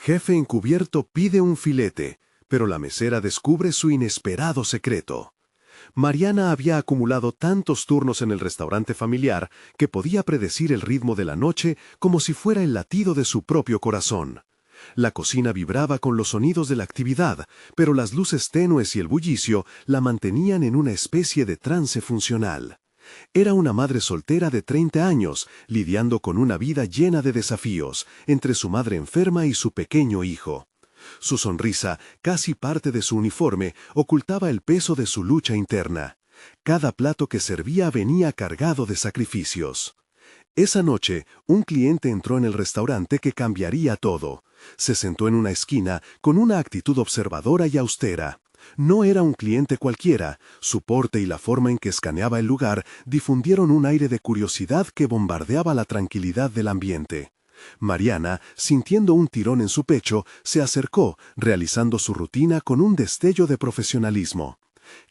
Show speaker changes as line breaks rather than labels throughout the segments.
jefe encubierto pide un filete, pero la mesera descubre su inesperado secreto. Mariana había acumulado tantos turnos en el restaurante familiar que podía predecir el ritmo de la noche como si fuera el latido de su propio corazón. La cocina vibraba con los sonidos de la actividad, pero las luces tenues y el bullicio la mantenían en una especie de trance funcional. Era una madre soltera de 30 años, lidiando con una vida llena de desafíos, entre su madre enferma y su pequeño hijo. Su sonrisa, casi parte de su uniforme, ocultaba el peso de su lucha interna. Cada plato que servía venía cargado de sacrificios. Esa noche, un cliente entró en el restaurante que cambiaría todo. Se sentó en una esquina con una actitud observadora y austera. No era un cliente cualquiera. Su porte y la forma en que escaneaba el lugar difundieron un aire de curiosidad que bombardeaba la tranquilidad del ambiente. Mariana, sintiendo un tirón en su pecho, se acercó, realizando su rutina con un destello de profesionalismo.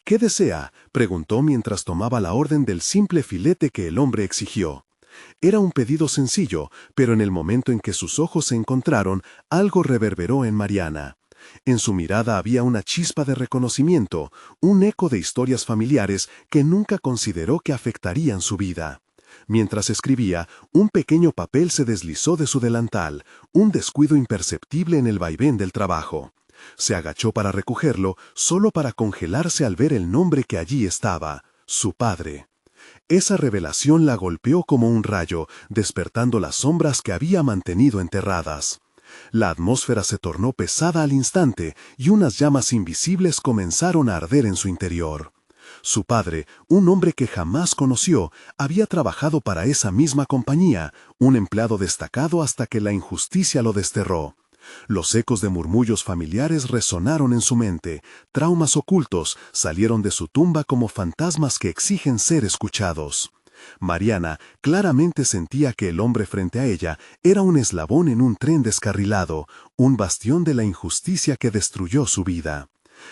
«¿Qué desea?», preguntó mientras tomaba la orden del simple filete que el hombre exigió. Era un pedido sencillo, pero en el momento en que sus ojos se encontraron, algo reverberó en Mariana. En su mirada había una chispa de reconocimiento, un eco de historias familiares que nunca consideró que afectarían su vida. Mientras escribía, un pequeño papel se deslizó de su delantal, un descuido imperceptible en el vaivén del trabajo. Se agachó para recogerlo, solo para congelarse al ver el nombre que allí estaba, su padre. Esa revelación la golpeó como un rayo, despertando las sombras que había mantenido enterradas. La atmósfera se tornó pesada al instante y unas llamas invisibles comenzaron a arder en su interior. Su padre, un hombre que jamás conoció, había trabajado para esa misma compañía, un empleado destacado hasta que la injusticia lo desterró. Los ecos de murmullos familiares resonaron en su mente, traumas ocultos salieron de su tumba como fantasmas que exigen ser escuchados. Mariana claramente sentía que el hombre frente a ella era un eslabón en un tren descarrilado, un bastión de la injusticia que destruyó su vida.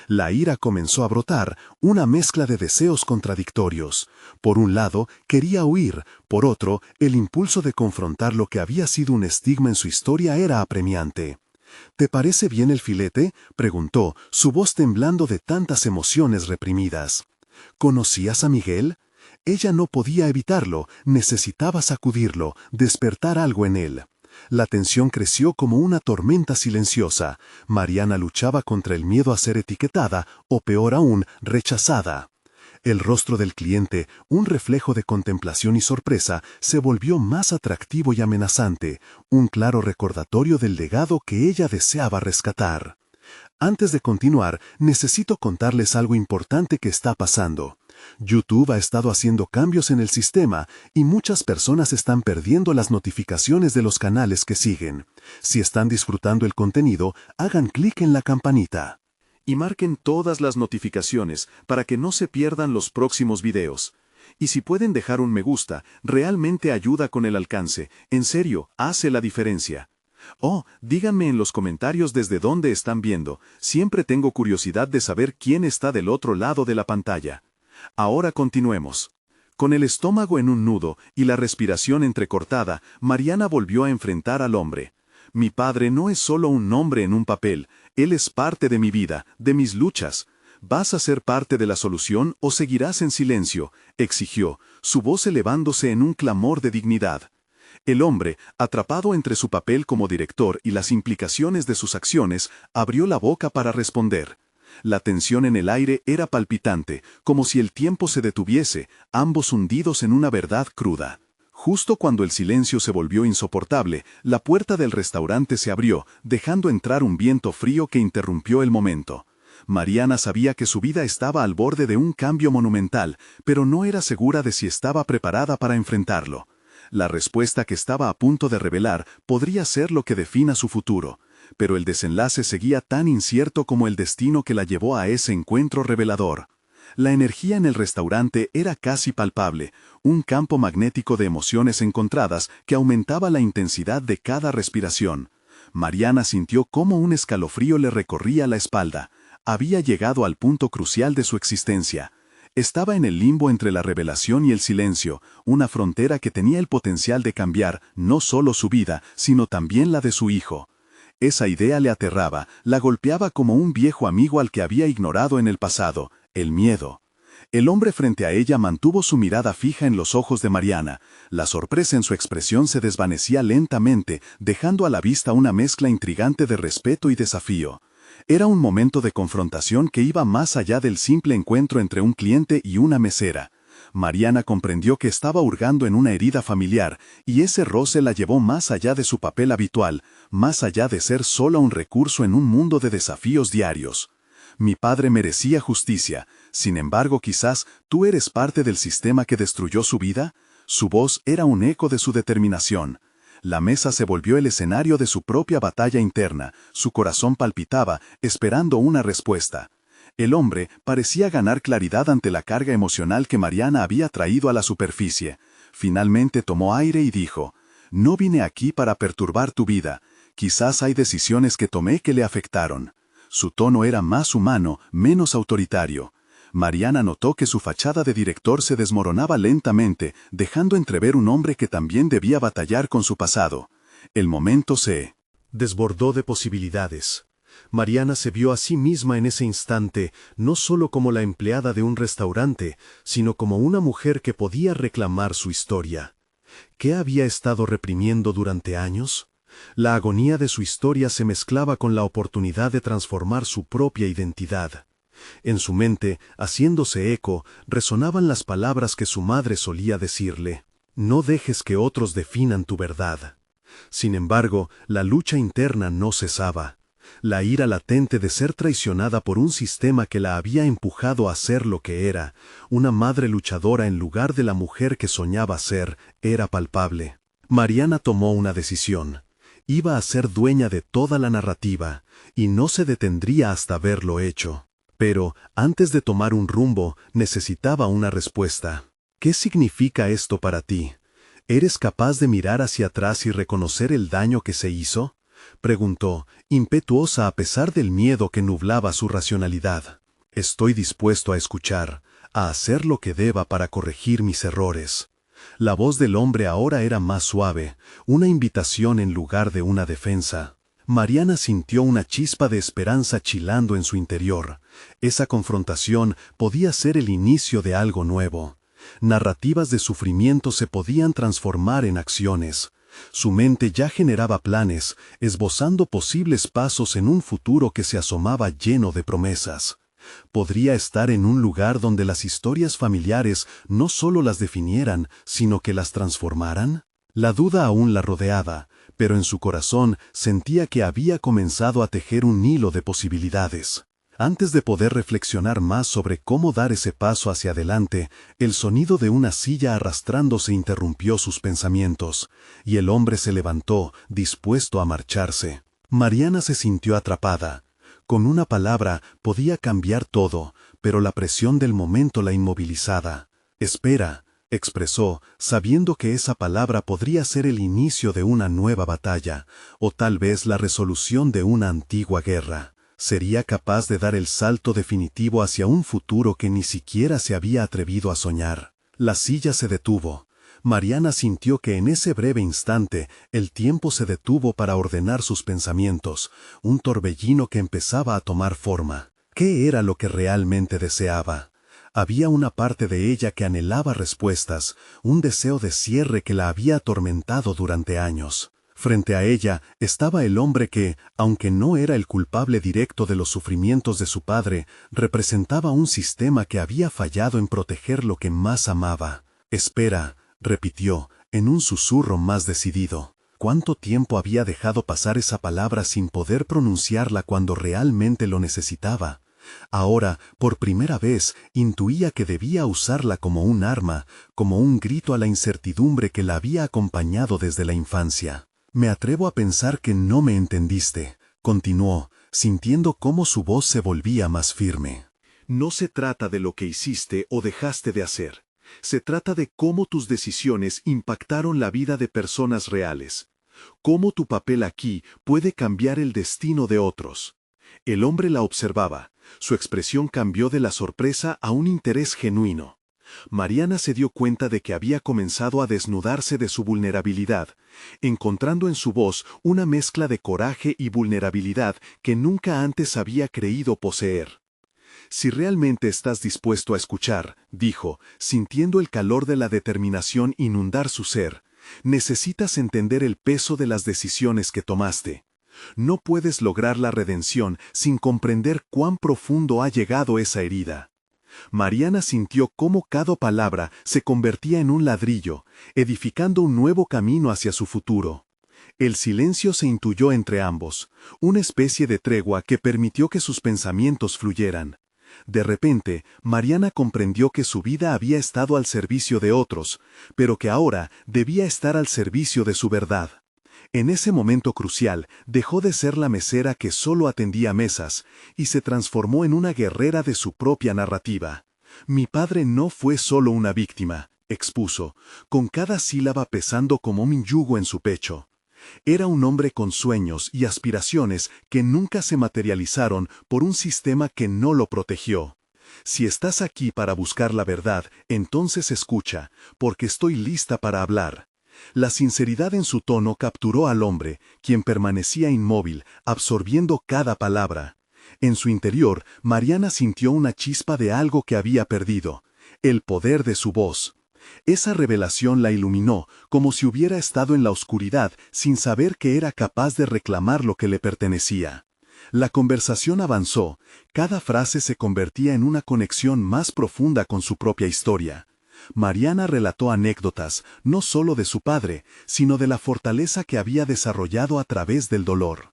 La ira comenzó a brotar, una mezcla de deseos contradictorios. Por un lado, quería huir, por otro, el impulso de confrontar lo que había sido un estigma en su historia era apremiante. «¿Te parece bien el filete?», preguntó, su voz temblando de tantas emociones reprimidas. «¿Conocías a Miguel?». Ella no podía evitarlo, necesitaba sacudirlo, despertar algo en él. La tensión creció como una tormenta silenciosa. Mariana luchaba contra el miedo a ser etiquetada, o peor aún, rechazada. El rostro del cliente, un reflejo de contemplación y sorpresa, se volvió más atractivo y amenazante, un claro recordatorio del legado que ella deseaba rescatar. «Antes de continuar, necesito contarles algo importante que está pasando. YouTube ha estado haciendo cambios en el sistema y muchas personas están perdiendo las notificaciones de los canales que siguen. Si están disfrutando el contenido, hagan clic en la campanita. Y marquen todas las notificaciones para que no se pierdan los próximos videos. Y si pueden dejar un me gusta, realmente ayuda con el alcance. En serio, hace la diferencia. Oh, díganme en los comentarios desde dónde están viendo. Siempre tengo curiosidad de saber quién está del otro lado de la pantalla. Ahora continuemos. Con el estómago en un nudo y la respiración entrecortada, Mariana volvió a enfrentar al hombre. «Mi padre no es solo un nombre en un papel, él es parte de mi vida, de mis luchas. ¿Vas a ser parte de la solución o seguirás en silencio?», exigió, su voz elevándose en un clamor de dignidad. El hombre, atrapado entre su papel como director y las implicaciones de sus acciones, abrió la boca para responder. La tensión en el aire era palpitante, como si el tiempo se detuviese, ambos hundidos en una verdad cruda. Justo cuando el silencio se volvió insoportable, la puerta del restaurante se abrió, dejando entrar un viento frío que interrumpió el momento. Mariana sabía que su vida estaba al borde de un cambio monumental, pero no era segura de si estaba preparada para enfrentarlo. La respuesta que estaba a punto de revelar podría ser lo que defina su futuro. Pero el desenlace seguía tan incierto como el destino que la llevó a ese encuentro revelador. La energía en el restaurante era casi palpable, un campo magnético de emociones encontradas que aumentaba la intensidad de cada respiración. Mariana sintió cómo un escalofrío le recorría la espalda. Había llegado al punto crucial de su existencia. Estaba en el limbo entre la revelación y el silencio, una frontera que tenía el potencial de cambiar no solo su vida, sino también la de su hijo.
Esa idea le aterraba, la golpeaba como un viejo amigo al que había ignorado en el pasado, el miedo. El hombre frente a ella mantuvo su mirada fija en los ojos de Mariana. La sorpresa en su expresión se desvanecía lentamente, dejando a la vista una mezcla intrigante de respeto y desafío. Era un momento de confrontación que iba más allá del simple encuentro entre un cliente y una mesera. Mariana comprendió que estaba hurgando en una herida familiar, y ese roce la llevó más allá de su papel habitual, más allá de ser solo un recurso en un mundo de desafíos diarios. Mi padre merecía justicia, sin embargo quizás tú eres parte del sistema que destruyó su vida. Su voz era un eco de su determinación. La mesa se volvió el escenario de su propia batalla interna, su corazón palpitaba, esperando una respuesta. El hombre parecía ganar claridad ante la carga emocional que Mariana había traído a la superficie. Finalmente tomó aire y dijo: «No vine aquí para perturbar tu vida. Quizás hay decisiones que tomé que le afectaron». Su tono era más humano, menos autoritario. Mariana notó que su fachada de director se desmoronaba lentamente, dejando entrever un hombre que también debía batallar con su pasado. El momento se
desbordó de posibilidades. Mariana se vio a sí misma en ese instante, no solo como la empleada de un restaurante, sino como una mujer que podía reclamar su historia. ¿Qué había estado reprimiendo durante años? La agonía de su historia se mezclaba con la oportunidad de transformar su propia identidad. En su mente, haciéndose eco, resonaban las palabras que su madre solía decirle: «No dejes que otros definan tu verdad». Sin embargo, la lucha interna no cesaba. La ira latente de ser traicionada por un sistema que la había empujado a ser lo que era, una madre luchadora en lugar de la mujer que soñaba ser, era palpable. Mariana tomó una decisión. Iba a ser dueña de toda la narrativa, y no se detendría hasta verlo hecho. Pero, antes de tomar un rumbo, necesitaba una respuesta. ¿Qué significa esto para ti? ¿Eres capaz de mirar hacia atrás y reconocer el daño que se hizo?, preguntó, impetuosa a pesar del miedo que nublaba su racionalidad. Estoy dispuesto a escuchar, a hacer lo que deba para corregir mis errores. La voz del hombre ahora era más suave, una invitación en lugar de una defensa. Mariana sintió una chispa de esperanza chilando en su interior. Esa confrontación podía ser el inicio de algo nuevo. Narrativas de sufrimiento se podían transformar en acciones. Su mente ya generaba planes, esbozando posibles pasos en un futuro que se asomaba lleno de promesas. Podría estar en un lugar donde las historias familiares no solo las definieran, sino que las transformaran. La duda aún la rodeaba, pero en su corazón sentía que había comenzado a tejer un hilo de posibilidades. Antes de poder reflexionar más sobre cómo dar ese paso hacia adelante, el sonido de una silla arrastrándose interrumpió sus pensamientos, y el hombre se levantó, dispuesto a marcharse. Mariana se sintió atrapada. Con una palabra podía cambiar todo, pero la presión del momento la inmovilizaba. «Espera», expresó, sabiendo que esa palabra podría ser el inicio de una nueva batalla, o tal vez la resolución de una antigua guerra. Sería capaz de dar el salto definitivo hacia un futuro que ni siquiera se había atrevido a soñar. La silla se detuvo. Mariana sintió que en ese breve instante el tiempo se detuvo para ordenar sus pensamientos, un torbellino que empezaba a tomar forma. ¿Qué era lo que realmente deseaba? Había una parte de ella que anhelaba respuestas, un deseo de cierre que la había atormentado durante años. Frente a ella estaba el hombre que, aunque no era el culpable directo de los sufrimientos de su padre, representaba un sistema que había fallado en proteger lo que más amaba. «Espera», repitió, en un susurro más decidido. ¿Cuánto tiempo había dejado pasar esa palabra sin poder pronunciarla cuando realmente lo necesitaba? Ahora, por primera vez, intuía que debía usarla como un arma, como un grito a la incertidumbre que la había acompañado desde la infancia. «Me atrevo a pensar que no me entendiste», continuó, sintiendo cómo su voz se volvía más firme. «No se trata de lo que hiciste o dejaste de hacer. Se trata de cómo tus decisiones impactaron la vida de personas reales. Cómo tu papel aquí puede cambiar el destino de otros». El hombre la observaba. Su expresión cambió de la sorpresa a un interés genuino. Mariana se dio cuenta de que había comenzado a desnudarse de su vulnerabilidad, encontrando en su voz una mezcla de coraje y vulnerabilidad que nunca antes había creído poseer. Si realmente estás dispuesto a escuchar, dijo, sintiendo el calor de la determinación inundar su ser, necesitas entender el peso de las decisiones que tomaste. No puedes lograr la redención sin comprender cuán profundo ha llegado esa herida. Mariana sintió cómo cada palabra se convertía en un ladrillo, edificando un nuevo camino hacia su futuro. El silencio se intuyó entre ambos, una especie de tregua que permitió que sus pensamientos fluyeran. De repente, Mariana comprendió que su vida había estado al servicio de otros, pero que ahora debía estar al servicio de su verdad. En ese momento crucial, dejó de ser la mesera que solo atendía mesas, y se transformó en una guerrera de su propia narrativa. Mi padre no fue solo una víctima, expuso, con cada sílaba pesando como un yugo en su pecho. Era un hombre con sueños y aspiraciones que nunca se materializaron por un sistema que no lo protegió. Si estás aquí para buscar la verdad, entonces escucha, porque estoy lista para hablar. La sinceridad en su tono capturó al hombre, quien permanecía inmóvil, absorbiendo cada palabra. En su interior, Mariana sintió una chispa de algo que había perdido, el poder de su voz. Esa revelación la iluminó, como si hubiera estado en la oscuridad sin saber que era capaz de reclamar lo que le pertenecía. La conversación avanzó, cada frase se convertía en una conexión más profunda con su propia historia. Mariana relató anécdotas, no solo de su padre, sino de la fortaleza que había desarrollado a través del dolor.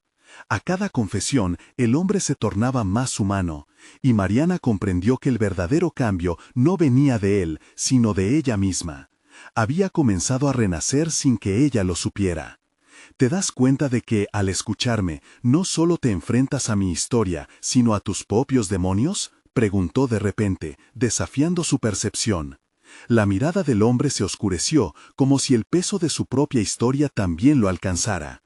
A cada confesión, el hombre se tornaba más humano, y Mariana comprendió que el verdadero cambio no venía de él, sino de ella misma. Había comenzado a renacer sin que ella lo supiera. ¿Te das cuenta de que, al escucharme, no solo te enfrentas a mi historia, sino a tus propios demonios?, preguntó de repente, desafiando su percepción. La mirada del hombre se oscureció, como si el peso de su propia historia también lo alcanzara.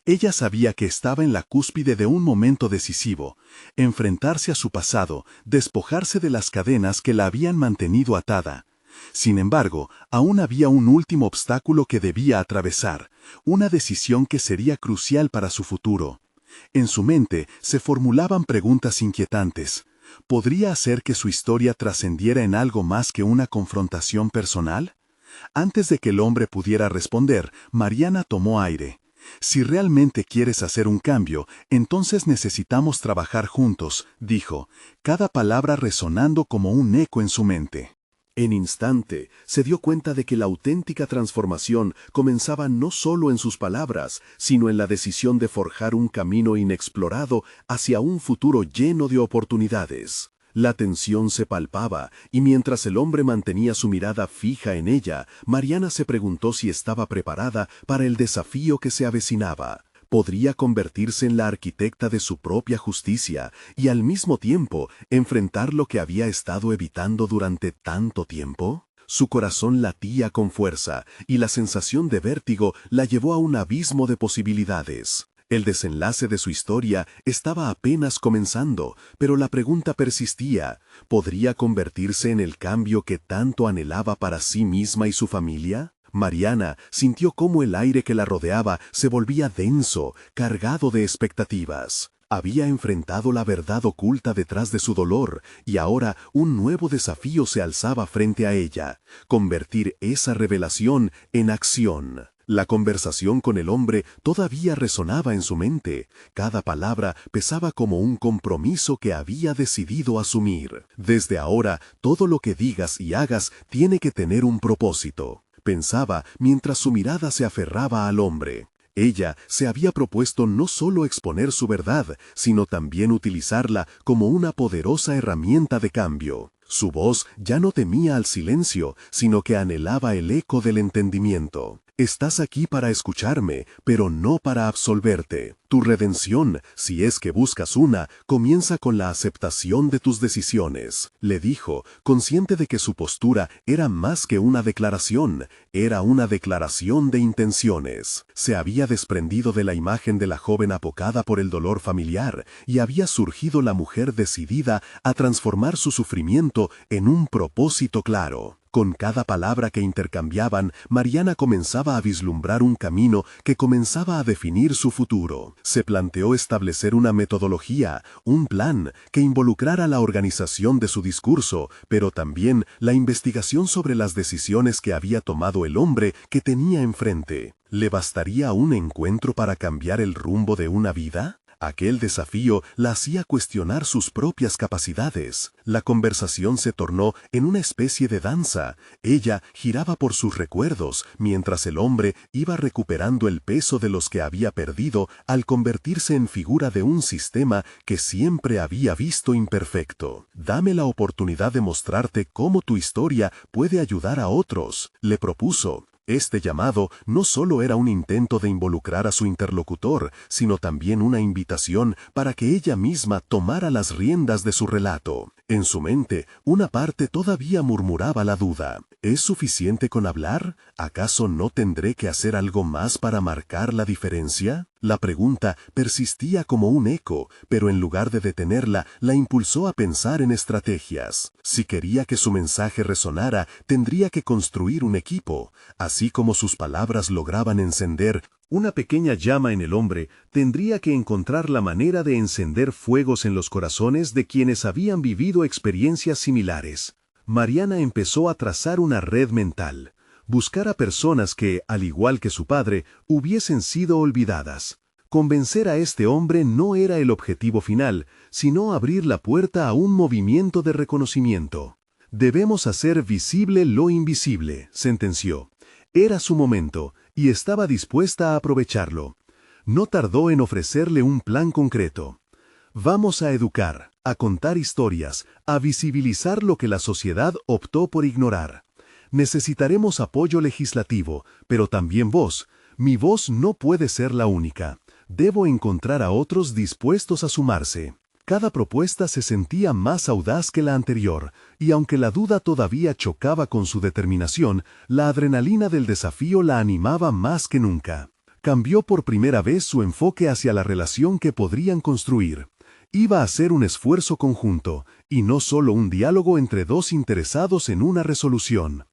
Ella sabía que estaba en la cúspide de un momento decisivo, enfrentarse a su pasado, despojarse de las cadenas que la habían mantenido atada. Sin embargo, aún había un último obstáculo que debía atravesar, una decisión que sería crucial para su futuro. En su mente se formulaban preguntas inquietantes. ¿Podría hacer que su historia trascendiera en algo más que una confrontación personal? Antes de que el hombre pudiera responder, Mariana tomó aire. Si realmente quieres hacer un cambio, entonces necesitamos trabajar juntos, dijo, cada palabra resonando como un eco en su mente. En instante, se dio cuenta de que la auténtica transformación comenzaba no solo en sus palabras, sino en la decisión de forjar un camino inexplorado hacia un futuro lleno de oportunidades. La tensión se palpaba, y mientras el hombre mantenía su mirada fija en ella, Mariana se preguntó si estaba preparada para el desafío que se avecinaba. ¿Podría convertirse en la arquitecta de su propia justicia y al mismo tiempo enfrentar lo que había estado evitando durante tanto tiempo? Su corazón latía con fuerza, y la sensación de vértigo la llevó a un abismo de posibilidades. El desenlace de su historia estaba apenas comenzando, pero la pregunta persistía: ¿podría convertirse en el cambio que tanto anhelaba para sí misma y su familia? Mariana sintió cómo el aire que la rodeaba se volvía denso, cargado de expectativas. Había enfrentado la verdad oculta detrás de su dolor, y ahora un nuevo desafío se alzaba frente a ella: convertir esa revelación en acción. La conversación con el hombre todavía resonaba en su mente. Cada palabra pesaba como un compromiso que había decidido asumir. Desde ahora, todo lo que digas y hagas tiene que tener un propósito, pensaba mientras su mirada se aferraba al hombre. Ella se había propuesto no solo exponer su verdad, sino también utilizarla como una poderosa herramienta de cambio. Su voz ya no temía al silencio, sino que anhelaba el eco del entendimiento. Estás aquí para escucharme, pero no para absolverte. Tu redención, si es que buscas una, comienza con la aceptación de tus decisiones, le dijo, consciente de que su postura era más que una declaración, era una declaración de intenciones. Se había desprendido de la imagen de la joven apocada por el dolor familiar, y había surgido la mujer decidida a transformar su sufrimiento en un propósito claro. Con cada palabra que intercambiaban, Mariana comenzaba a vislumbrar un camino que comenzaba a definir su futuro. Se planteó establecer una metodología, un plan, que involucrara la organización de su discurso, pero también la investigación sobre las decisiones que había tomado el hombre que tenía enfrente. ¿Le bastaría un encuentro para cambiar el rumbo de una vida? Aquel desafío la hacía cuestionar sus propias capacidades. La conversación se tornó en una especie de danza. Ella giraba por sus recuerdos, mientras el hombre iba recuperando el peso de los que había perdido al convertirse en figura de un sistema que siempre había visto imperfecto. «Dame la oportunidad de mostrarte cómo tu historia puede ayudar a otros», le propuso. Este llamado no solo era un intento de involucrar a su interlocutor, sino también una invitación para que ella misma tomara las riendas de su relato. En su mente, una parte todavía murmuraba la duda. ¿Es suficiente con hablar? ¿Acaso no tendré que hacer algo más para marcar la diferencia? La pregunta persistía como un eco, pero en lugar de detenerla, la impulsó a pensar en estrategias. Si quería que su mensaje resonara, tendría que construir un equipo. Así como sus palabras lograban encender una pequeña llama en el hombre, tendría que encontrar la manera de encender fuegos en los corazones de quienes habían vivido experiencias similares. Mariana empezó a trazar una red mental. Buscar a personas que, al igual que su padre, hubiesen sido olvidadas. Convencer a este hombre no era el objetivo final, sino abrir la puerta a un movimiento de reconocimiento. «Debemos hacer visible lo invisible», sentenció. Era su momento, y estaba dispuesta a aprovecharlo. No tardó en ofrecerle un plan concreto. «Vamos a educar, a contar historias, a visibilizar lo que la sociedad optó por ignorar. Necesitaremos apoyo legislativo, pero también voz. Mi voz no puede ser la única. Debo encontrar a otros dispuestos a sumarse». Cada propuesta se sentía más audaz que la anterior, y aunque la duda todavía chocaba con su determinación, la adrenalina del desafío la animaba más que nunca. Cambió por primera vez su enfoque hacia la relación que podrían construir. Iba a ser un esfuerzo conjunto, y no solo un diálogo entre dos interesados en una resolución.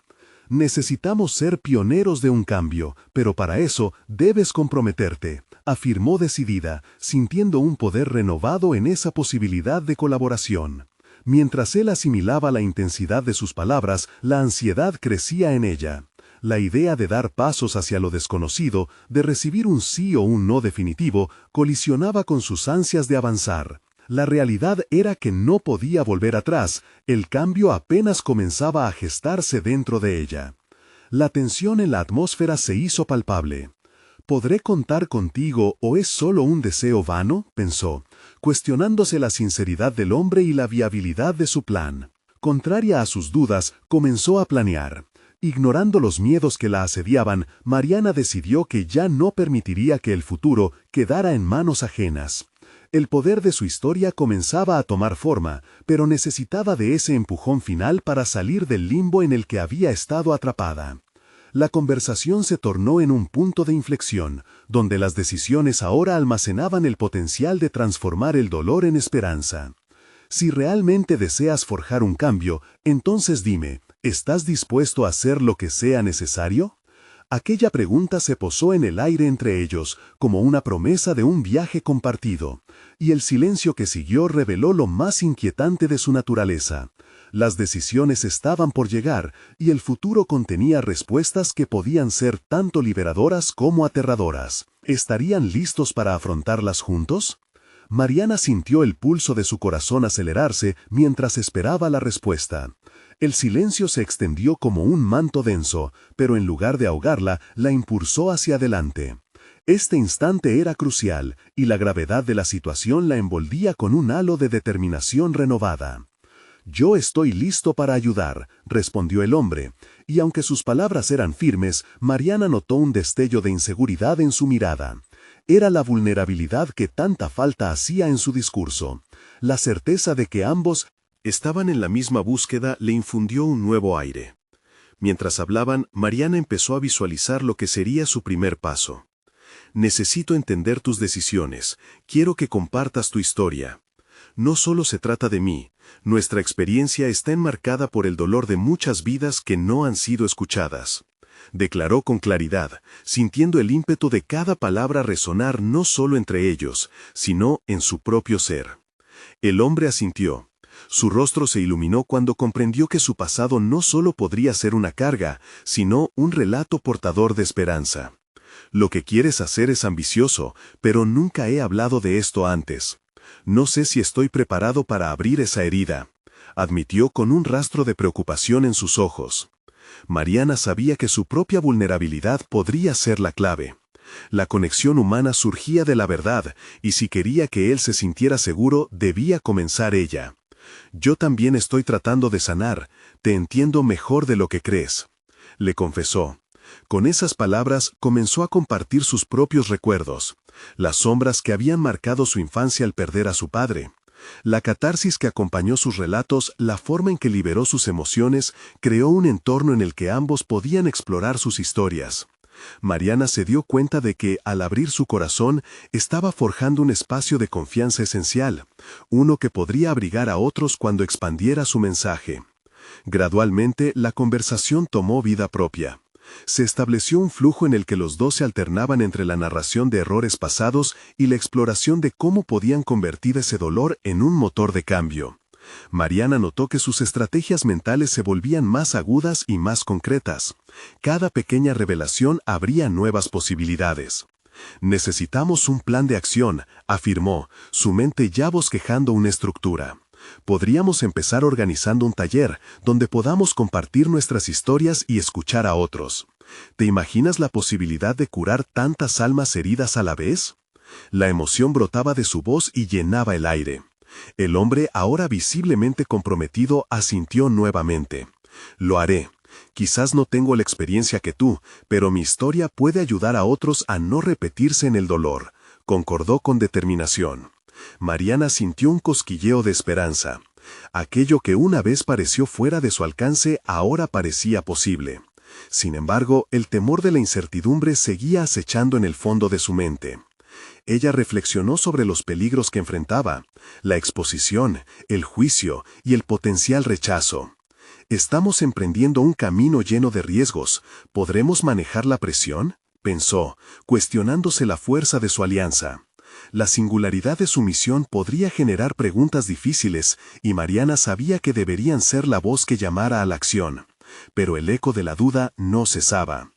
«Necesitamos ser pioneros de un cambio, pero para eso debes comprometerte», afirmó decidida, sintiendo un poder renovado en esa posibilidad de colaboración. Mientras él asimilaba la intensidad de sus palabras, la ansiedad crecía en ella. La idea de dar pasos hacia lo desconocido, de recibir un sí o un no definitivo, colisionaba con sus ansias de avanzar. La realidad era que no podía volver atrás, el cambio apenas comenzaba a gestarse dentro de ella. La tensión en la atmósfera se hizo palpable. «¿Podré contar contigo o es solo un deseo vano?», pensó, cuestionándose la sinceridad del hombre y la viabilidad de su plan. Contraria a sus dudas, comenzó a planear. Ignorando los miedos que la asediaban, Mariana decidió que ya no permitiría que el futuro quedara en manos ajenas. El poder de su historia comenzaba a tomar forma, pero necesitaba de ese empujón final para salir del limbo en el que había estado atrapada. La conversación se tornó en un punto de inflexión, donde las decisiones ahora almacenaban el potencial de transformar el dolor en esperanza. «Si realmente deseas forjar un cambio, entonces dime, ¿estás dispuesto a hacer lo que sea necesario?». Aquella pregunta se posó en el aire entre ellos, como una promesa de un viaje compartido, y el silencio que siguió reveló lo más inquietante de su naturaleza. Las decisiones estaban por llegar, y el futuro contenía respuestas que podían ser tanto liberadoras como aterradoras. ¿Estarían listos para afrontarlas juntos? Mariana sintió el pulso de su corazón acelerarse mientras esperaba la respuesta. El silencio se extendió como un manto denso, pero en lugar de ahogarla, la impulsó hacia adelante. Este instante era crucial, y la gravedad de la situación la envolvía con un halo de determinación renovada. «Yo estoy listo para ayudar», respondió el hombre, y aunque sus palabras eran firmes, Mariana notó un destello de inseguridad en su mirada. Era la vulnerabilidad que tanta falta hacía en su discurso. La certeza de que ambos estaban en la misma búsqueda le infundió un nuevo aire. Mientras hablaban, Mariana empezó a visualizar lo que sería su primer paso. «Necesito entender tus decisiones, quiero que compartas tu historia. No solo se trata de mí, Nuestra experiencia está enmarcada por el dolor de muchas vidas que no han sido escuchadas. Declaró con claridad, sintiendo el ímpetu de cada palabra resonar no solo entre ellos, sino en su propio ser. El hombre asintió. Su rostro se iluminó cuando comprendió que su pasado no solo podría ser una carga, sino un relato portador de esperanza. Lo que quieres hacer es ambicioso, pero nunca he hablado de esto antes. No sé si estoy preparado para abrir esa herida, admitió con un rastro de preocupación en sus ojos. Mariana sabía que su propia vulnerabilidad podría ser la clave. La conexión humana surgía de la verdad, y si quería que él se sintiera seguro, debía comenzar ella. Yo también estoy tratando de sanar, te entiendo mejor de lo que crees, le confesó. Con esas palabras comenzó a compartir sus propios recuerdos, las sombras que habían marcado su infancia al perder a su padre. La catarsis que acompañó sus relatos, la forma en que liberó sus emociones, creó un entorno en el que ambos podían explorar sus historias. Mariana se dio cuenta de que, al abrir su corazón, estaba forjando un espacio de confianza esencial, uno que podría abrigar a otros cuando expandiera su mensaje. Gradualmente, la conversación tomó vida propia. Se estableció un flujo en el que los dos se alternaban entre la narración de errores pasados y la exploración de cómo podían convertir ese dolor en un motor de cambio. Mariana notó que sus estrategias mentales se volvían más agudas y más concretas. Cada pequeña revelación abría nuevas posibilidades. Necesitamos un plan de acción, afirmó, su mente ya bosquejando una estructura. Podríamos empezar organizando un taller donde podamos compartir nuestras historias y escuchar a otros. ¿Te imaginas la posibilidad de curar tantas almas heridas a la vez? La emoción brotaba de su voz y llenaba el aire. El hombre, ahora visiblemente comprometido, asintió nuevamente. Lo haré. Quizás no tengo la experiencia que tú, pero mi historia puede ayudar a otros a no repetirse en el dolor, concordó con determinación. Mariana sintió un cosquilleo de esperanza. Aquello que una vez pareció fuera de su alcance ahora parecía posible. Sin embargo, el temor de la incertidumbre seguía acechando en el fondo de su mente. Ella reflexionó sobre los peligros que enfrentaba, la exposición, el juicio y el potencial rechazo. Estamos emprendiendo un camino lleno de riesgos. ¿Podremos manejar la presión?, pensó, cuestionándose la fuerza de su alianza. La singularidad de su misión podría generar preguntas difíciles, y Mariana sabía que deberían ser la voz que llamara a la acción. Pero el eco de la duda no cesaba.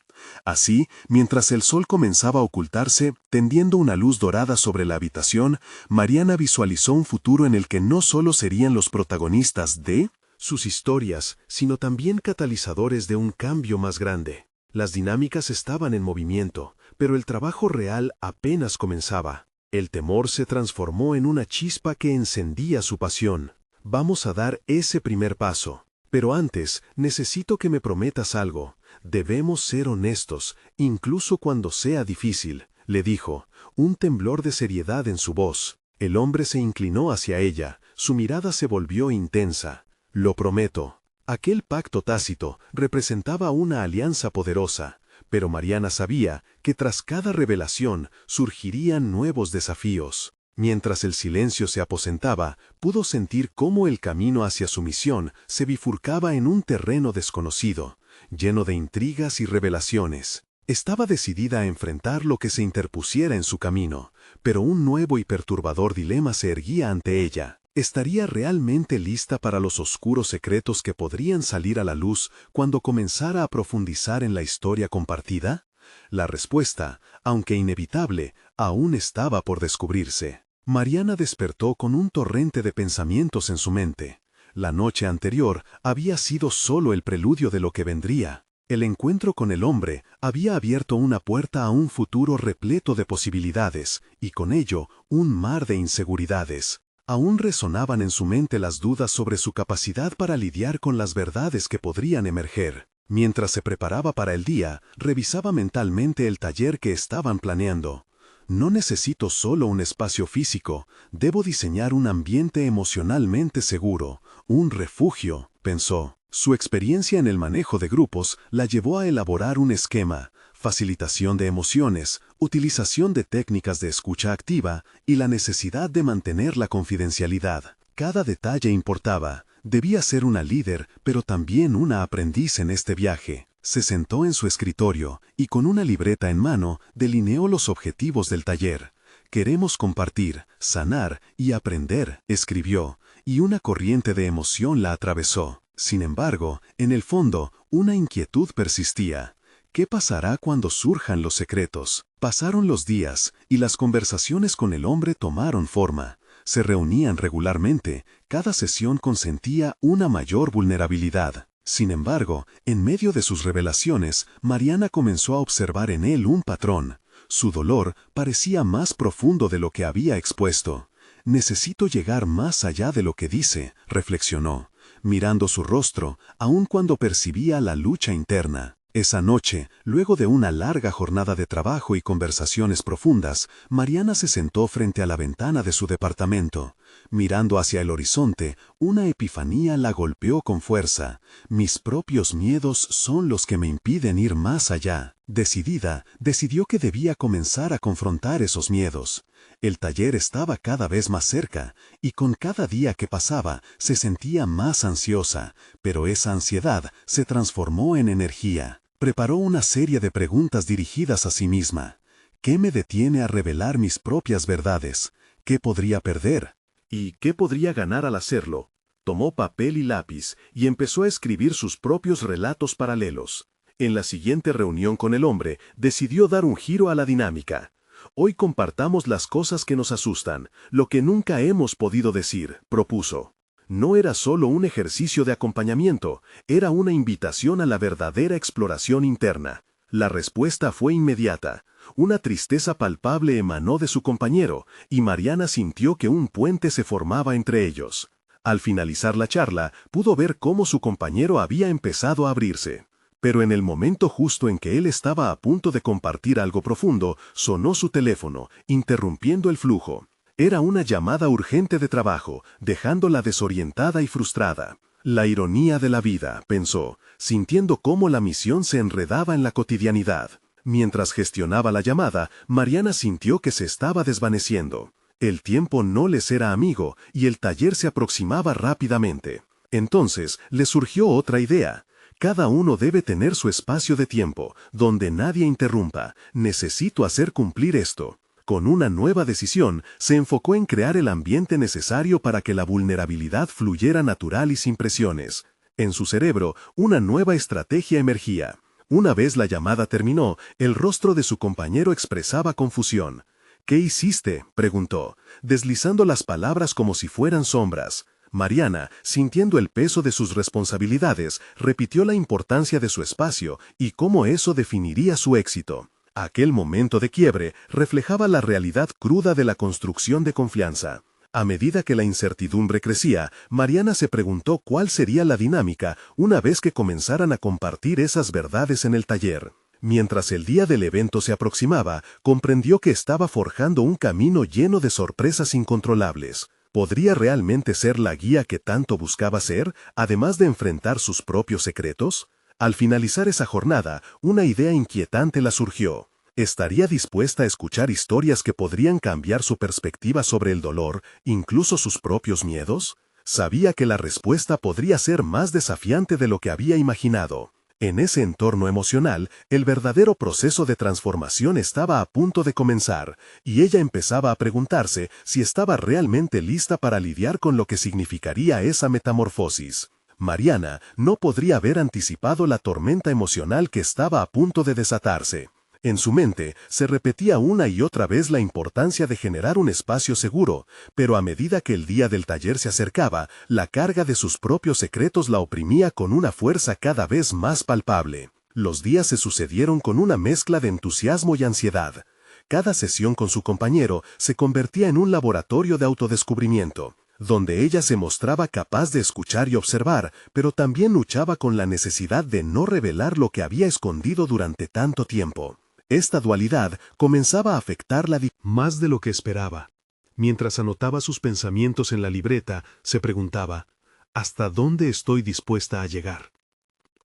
Así, mientras el sol comenzaba a ocultarse, tendiendo una luz dorada sobre la habitación, Mariana visualizó un futuro en el que no solo serían los protagonistas de sus historias, sino también catalizadores de un cambio más grande. Las dinámicas estaban en movimiento, pero el trabajo real apenas comenzaba. El temor se transformó en una chispa que encendía su pasión. Vamos a dar ese primer paso. Pero antes, necesito que me prometas algo. Debemos ser honestos, incluso cuando sea difícil, le dijo, un temblor de seriedad en su voz. El hombre se inclinó hacia ella, su mirada se volvió intensa. Lo prometo. Aquel pacto tácito representaba una alianza poderosa, pero Mariana sabía que tras cada revelación surgirían nuevos desafíos. Mientras el silencio se aposentaba, pudo sentir cómo el camino hacia su misión se bifurcaba en un terreno desconocido, lleno de intrigas y revelaciones. Estaba decidida a enfrentar lo que se interpusiera en su camino, pero un nuevo y perturbador dilema se erguía ante ella. ¿Estaría realmente lista para los oscuros secretos que podrían salir a la luz cuando comenzara a profundizar en la historia compartida? La respuesta, aunque inevitable, aún estaba por descubrirse. Mariana despertó con un torrente de pensamientos en su mente. La noche anterior había sido solo el preludio de lo que vendría. El encuentro con el hombre había abierto una puerta a un futuro repleto de posibilidades, y con ello un mar de inseguridades. Aún resonaban en su mente las dudas sobre su capacidad para lidiar con las verdades que podrían emerger. Mientras se preparaba para el día, revisaba mentalmente el taller que estaban planeando. No necesito solo un espacio físico, debo diseñar un ambiente emocionalmente seguro, un refugio, pensó. Su experiencia en el manejo de grupos la llevó a elaborar un esquema, facilitación de emociones, utilización de técnicas de escucha activa y la necesidad de mantener la confidencialidad.
Cada detalle importaba. Debía ser una líder, pero también una aprendiz en este viaje. Se sentó en su escritorio y con una libreta en mano delineó los objetivos del taller. Queremos compartir, sanar y aprender, escribió, y una corriente de emoción la atravesó. Sin embargo, en el fondo, una inquietud persistía. ¿Qué pasará cuando surjan los secretos? Pasaron los días y las conversaciones con el hombre tomaron forma. Se reunían regularmente, cada sesión consentía una mayor vulnerabilidad. Sin embargo, en medio de sus revelaciones, Mariana comenzó a observar en él un patrón. Su dolor parecía más profundo de lo que había expuesto. Necesito llegar más allá de lo que dice, reflexionó, mirando su rostro, aun cuando percibía la lucha interna. Esa noche, luego de una larga jornada de trabajo y conversaciones profundas, Mariana se sentó frente a la ventana de su departamento. Mirando hacia el horizonte, una epifanía la golpeó con fuerza. Mis propios miedos son los que me impiden ir más allá. Decidida, decidió que debía comenzar a confrontar esos miedos. El taller estaba cada vez más cerca, y con cada día que pasaba se sentía más ansiosa, pero esa ansiedad se transformó en energía. Preparó una serie de preguntas dirigidas a sí misma. ¿Qué me detiene a revelar mis propias verdades? ¿Qué podría perder?
¿Y qué podría ganar al hacerlo? Tomó papel y lápiz y empezó a escribir sus propios relatos paralelos. En la siguiente reunión con el hombre, decidió dar un giro a la dinámica. Hoy compartamos las cosas que nos asustan, lo que nunca hemos podido decir, propuso. No era solo un ejercicio de acompañamiento, era una invitación a la verdadera exploración interna. La respuesta fue inmediata. Una tristeza palpable emanó de su compañero, y Mariana sintió que un puente se formaba entre ellos. Al finalizar la charla, pudo ver cómo su compañero había empezado a abrirse. Pero en el momento justo en que él estaba a punto de compartir algo profundo, sonó su teléfono, interrumpiendo el flujo. Era una llamada urgente de trabajo, dejándola desorientada y frustrada. La ironía de la vida, pensó, sintiendo cómo la misión se enredaba en la cotidianidad. Mientras gestionaba la llamada, Mariana sintió que se estaba desvaneciendo. El tiempo no les era amigo y el taller se aproximaba rápidamente. Entonces le surgió otra idea. Cada uno debe tener su espacio de tiempo, donde nadie interrumpa. Necesito hacer cumplir esto. Con una nueva decisión, se enfocó en crear el ambiente necesario para que la vulnerabilidad fluyera natural y sin presiones. En su cerebro, una nueva estrategia emergía. Una vez la llamada terminó, el rostro de su compañero expresaba confusión. ¿Qué hiciste?, preguntó, deslizando las palabras como si fueran sombras. Mariana, sintiendo el peso de sus responsabilidades, repitió la importancia de su espacio y cómo eso definiría su éxito. Aquel momento de quiebre reflejaba la realidad cruda de la construcción de confianza. A medida que la incertidumbre crecía, Mariana se preguntó cuál sería la dinámica una vez que comenzaran a compartir esas verdades en el taller. Mientras el día del evento se aproximaba, comprendió que estaba forjando un camino lleno de sorpresas incontrolables. ¿Podría realmente ser la guía que tanto buscaba ser, además de enfrentar sus propios secretos? Al finalizar esa jornada, una idea inquietante la surgió. ¿Estaría dispuesta a escuchar historias que podrían cambiar su perspectiva sobre el dolor, incluso sus propios miedos? Sabía que la respuesta podría ser más desafiante de lo que había imaginado. En ese entorno emocional, el verdadero proceso de transformación estaba a punto de comenzar, y ella empezaba a preguntarse si estaba realmente lista para lidiar con lo que significaría esa metamorfosis. Mariana no podría haber anticipado la tormenta emocional que estaba a punto de desatarse. En su mente se repetía una y otra vez la importancia de generar un espacio seguro, pero a medida que el día del taller se acercaba, la carga de sus propios secretos la oprimía con una fuerza cada vez más palpable. Los días se sucedieron con una mezcla de entusiasmo y ansiedad. Cada sesión con su compañero se convertía en un laboratorio de autodescubrimiento, donde ella se mostraba capaz de escuchar y observar, pero también luchaba con la necesidad de no revelar lo que había escondido durante tanto tiempo. Esta dualidad comenzaba a afectarla más de lo que esperaba. Mientras anotaba sus pensamientos en la libreta, se preguntaba, ¿hasta dónde estoy dispuesta a llegar?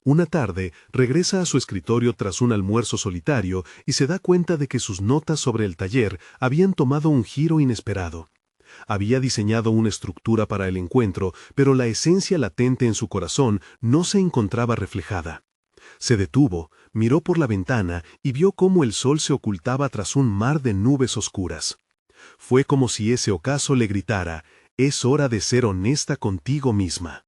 Una tarde, regresa a su escritorio tras un almuerzo solitario y se da cuenta de que sus notas sobre el taller habían tomado un giro inesperado. Había diseñado una estructura para el encuentro, pero la esencia latente en su corazón no se encontraba reflejada. Se detuvo, miró por la ventana y vio cómo el sol se ocultaba tras un mar de nubes oscuras. Fue como si ese ocaso le gritara: «Es hora de ser honesta contigo misma».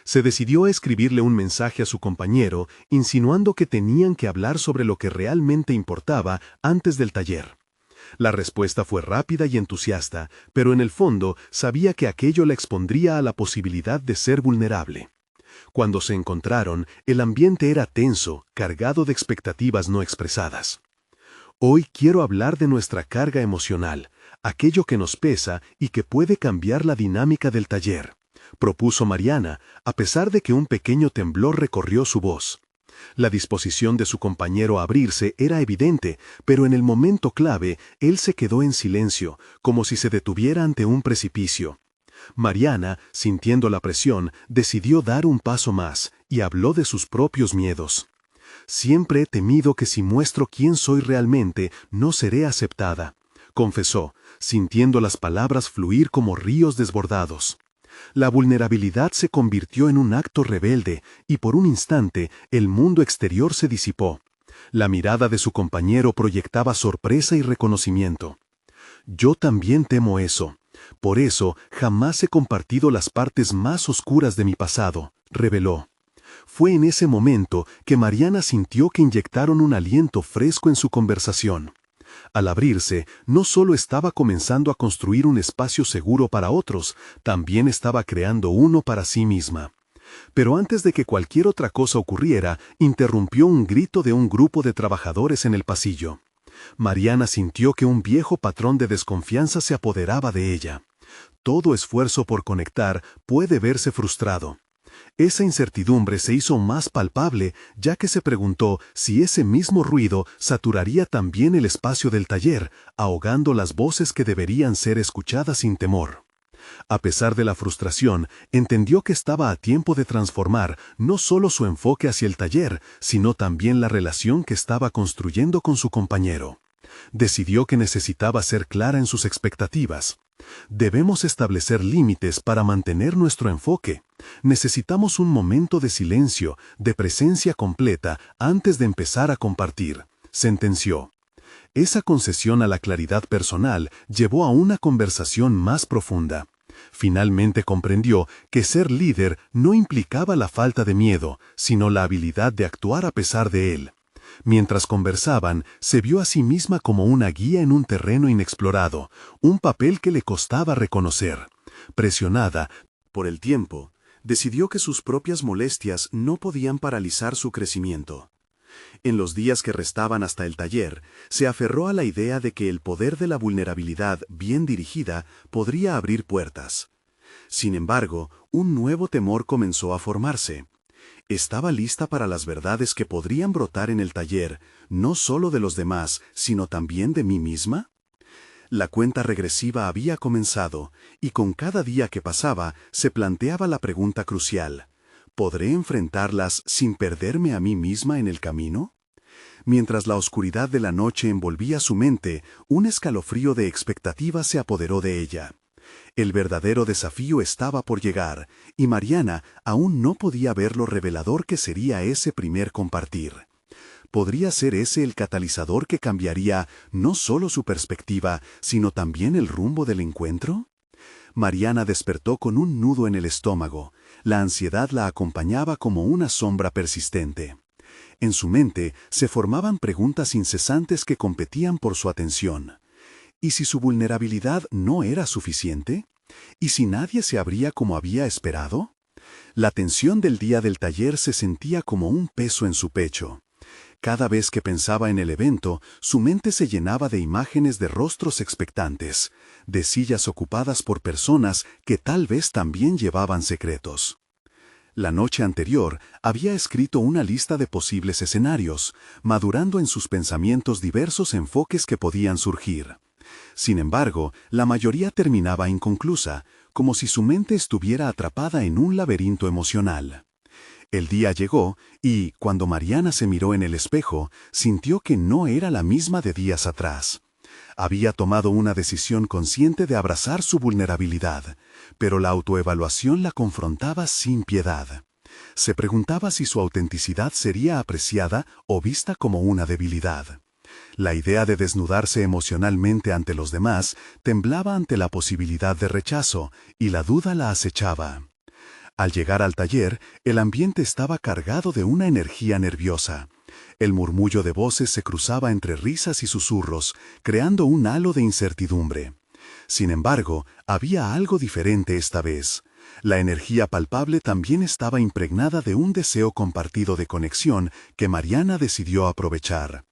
Se decidió a escribirle un mensaje a su compañero, insinuando que tenían que hablar sobre lo que realmente importaba antes del taller. La respuesta fue rápida y entusiasta, pero en el fondo sabía que aquello la expondría a la posibilidad de ser vulnerable. Cuando se encontraron, el ambiente era tenso, cargado de expectativas no expresadas. Hoy quiero hablar de nuestra carga emocional, aquello que nos pesa y que puede cambiar la dinámica del taller, propuso Mariana, a pesar de que un pequeño temblor recorrió su voz. La disposición de su compañero a abrirse era evidente, pero en el momento clave, él se quedó en silencio, como si se detuviera ante un precipicio. Mariana, sintiendo la presión, decidió dar un paso más y habló de sus propios miedos. «Siempre he temido que si muestro quién soy realmente, no seré aceptada», confesó, sintiendo las palabras fluir como ríos desbordados. La vulnerabilidad se convirtió en un acto rebelde y por un instante el mundo exterior se disipó. La mirada de su compañero proyectaba sorpresa y reconocimiento. «Yo también temo eso. Por eso jamás he compartido las partes más oscuras de mi pasado», reveló. Fue en ese momento que Mariana sintió que inyectaron un aliento fresco en su conversación. Al abrirse, no solo estaba comenzando a construir un espacio seguro para otros, también estaba creando uno para sí misma. Pero antes de que cualquier otra cosa ocurriera, interrumpió un grito de un grupo de trabajadores en el pasillo. Mariana sintió que un viejo patrón de desconfianza se apoderaba de ella. Todo esfuerzo por conectar puede verse frustrado. Esa incertidumbre se hizo más palpable, ya que se preguntó si ese mismo ruido saturaría también el espacio del taller, ahogando las voces que deberían ser escuchadas sin temor. A pesar de la frustración, entendió que estaba a tiempo de transformar no solo su enfoque hacia el taller, sino también la relación que estaba construyendo con su compañero. Decidió que necesitaba ser clara en sus expectativas. Debemos establecer límites para mantener nuestro enfoque. Necesitamos un momento de silencio, de presencia completa, antes de empezar a compartir, sentenció. Esa concesión a la claridad personal llevó a una conversación más profunda. Finalmente comprendió que ser líder no implicaba la falta de miedo, sino la habilidad de actuar a pesar de él. Mientras conversaban, se vio a sí misma como una guía en un terreno inexplorado, un papel que le costaba reconocer. Presionada por el tiempo, decidió que sus propias molestias no podían paralizar su crecimiento. En los días que restaban hasta el taller, se aferró a la idea de que el poder de la vulnerabilidad bien dirigida podría abrir puertas. Sin embargo, un nuevo temor comenzó a formarse. Estaba lista para las verdades que podrían brotar en el taller, no solo de los demás, sino también de mí misma. La cuenta regresiva había comenzado, y con cada día que pasaba se planteaba la pregunta crucial: ¿podré enfrentarlas sin perderme a mí misma en el camino? Mientras la oscuridad de la noche envolvía su mente, un escalofrío de expectativa se apoderó de ella. El verdadero desafío estaba por llegar, y Mariana aún no podía ver lo revelador que sería ese primer compartir. ¿Podría ser ese el catalizador que cambiaría no solo su perspectiva, sino también el rumbo del encuentro? Mariana despertó con un nudo en el estómago. La ansiedad la acompañaba como una sombra persistente. En su mente se formaban preguntas incesantes que competían por su atención. ¿Y si su vulnerabilidad no era suficiente? ¿Y si nadie se abría como había esperado? La tensión del día del taller se sentía como un peso en su pecho. Cada vez que pensaba en el evento, su mente se llenaba de imágenes de rostros expectantes, de sillas ocupadas por personas que tal vez también llevaban secretos. La noche anterior había escrito una lista de posibles escenarios, madurando en sus pensamientos diversos enfoques que podían surgir. Sin embargo, la mayoría terminaba inconclusa, como si su mente estuviera atrapada en un laberinto emocional. El día llegó y, cuando Mariana se miró en el espejo, sintió que no era la misma de días atrás.
Había tomado una decisión consciente de abrazar su vulnerabilidad, pero la autoevaluación la confrontaba sin piedad. Se preguntaba si su autenticidad sería apreciada o vista como una debilidad. La idea de desnudarse emocionalmente ante los demás temblaba ante la posibilidad de rechazo, y la duda la acechaba. Al llegar al taller, el ambiente estaba cargado de una energía nerviosa. El murmullo de voces se cruzaba entre risas y susurros, creando un halo de incertidumbre. Sin embargo, había algo diferente esta vez. La energía palpable también estaba impregnada de un deseo compartido de conexión que Mariana decidió aprovechar.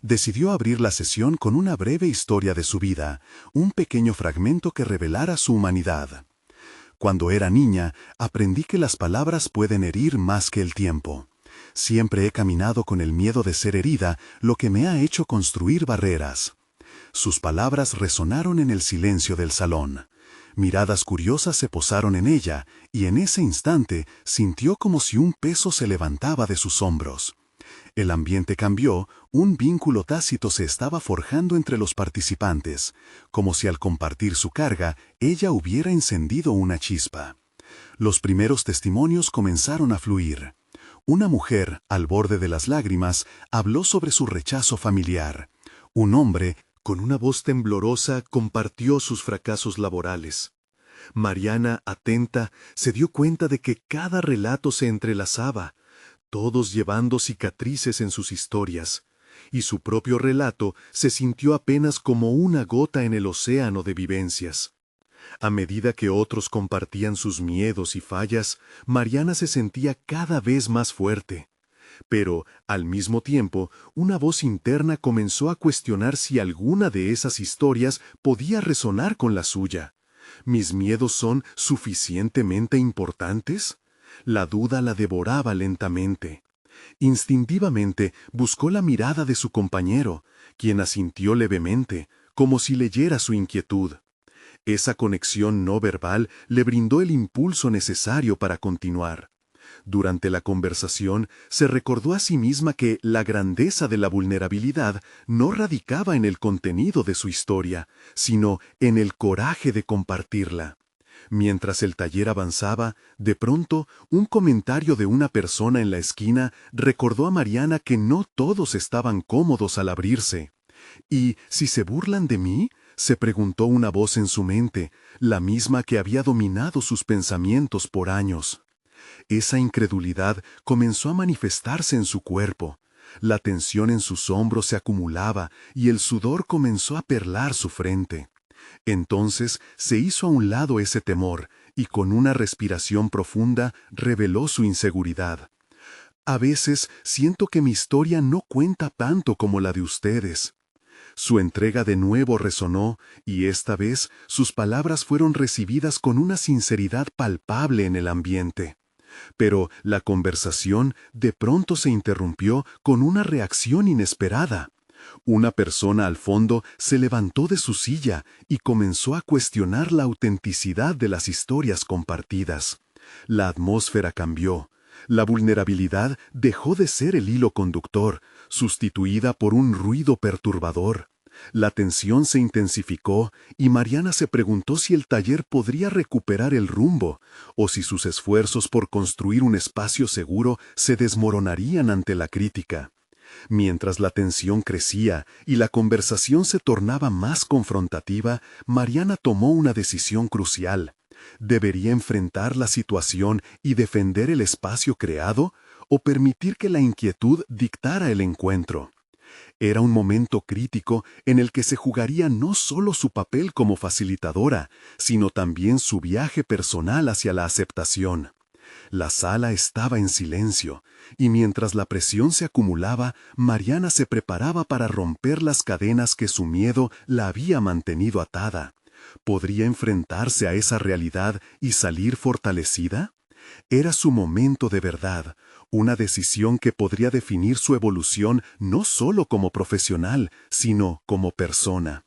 Decidió abrir la sesión con una breve historia de su vida, un pequeño fragmento que revelara su humanidad. Cuando era niña, aprendí que las palabras pueden herir más que el tiempo. Siempre he caminado con el miedo de ser herida, lo que me ha hecho construir barreras. Sus palabras resonaron en el silencio del salón. Miradas curiosas se posaron en ella, y en ese instante sintió como si un peso se levantaba de sus hombros. El ambiente cambió, un vínculo tácito se estaba forjando entre los participantes, como si al compartir su carga, ella hubiera encendido una chispa. Los primeros testimonios comenzaron a fluir. Una mujer, al borde de las lágrimas, habló sobre su rechazo familiar. Un hombre, con una voz temblorosa, compartió sus fracasos laborales. Mariana, atenta, se dio cuenta de que cada relato se entrelazaba, todos llevando cicatrices en sus historias, y su propio relato se sintió apenas como una gota en el océano de vivencias. A medida que otros compartían sus miedos y fallas, Mariana se sentía cada vez más fuerte. Pero, al mismo tiempo, una voz interna comenzó a cuestionar si alguna de esas historias podía resonar con la suya. ¿Mis miedos son suficientemente importantes? La duda la devoraba lentamente. Instintivamente buscó la mirada de su compañero, quien asintió levemente, como si leyera su inquietud. Esa conexión no verbal le brindó el impulso necesario para continuar. Durante la conversación, se recordó a sí misma que la grandeza de la vulnerabilidad no radicaba en el contenido de su historia, sino en el coraje de compartirla. Mientras el taller avanzaba, de pronto, un comentario de una persona en la esquina recordó a Mariana que no todos estaban cómodos al abrirse. ¿Y si se burlan de mí?, se preguntó una voz en su mente, la misma que había dominado sus pensamientos por años. Esa incredulidad comenzó a manifestarse en su cuerpo. La tensión en sus hombros se acumulaba y el sudor comenzó a perlar su frente. Entonces se hizo a un lado ese temor y con una respiración profunda reveló su inseguridad. A veces siento que mi historia no cuenta tanto como la de ustedes. Su entrega de nuevo resonó y esta vez sus palabras fueron recibidas con una sinceridad palpable en el ambiente. Pero la conversación de pronto se interrumpió con una reacción inesperada. Una persona al fondo se levantó de su silla y comenzó a cuestionar la autenticidad de las historias compartidas. La atmósfera cambió. La vulnerabilidad dejó de ser el hilo conductor, sustituida por un ruido perturbador. La tensión se intensificó y Mariana se preguntó si el taller podría recuperar el rumbo o si sus esfuerzos por construir un espacio seguro se desmoronarían ante la crítica. Mientras la tensión crecía y la conversación se tornaba más confrontativa, Mariana tomó una decisión crucial. ¿Debería enfrentar la situación y defender el espacio creado o permitir que la inquietud dictara el encuentro? Era un momento crítico en el que se jugaría no solo su papel como facilitadora, sino también su viaje personal hacia la aceptación. La sala estaba en silencio, y mientras la presión se acumulaba, Mariana se preparaba para romper las cadenas que su miedo la había mantenido atada. ¿Podría enfrentarse a esa realidad y salir fortalecida? Era su momento de verdad, una decisión que podría definir su evolución no solo como profesional, sino como persona.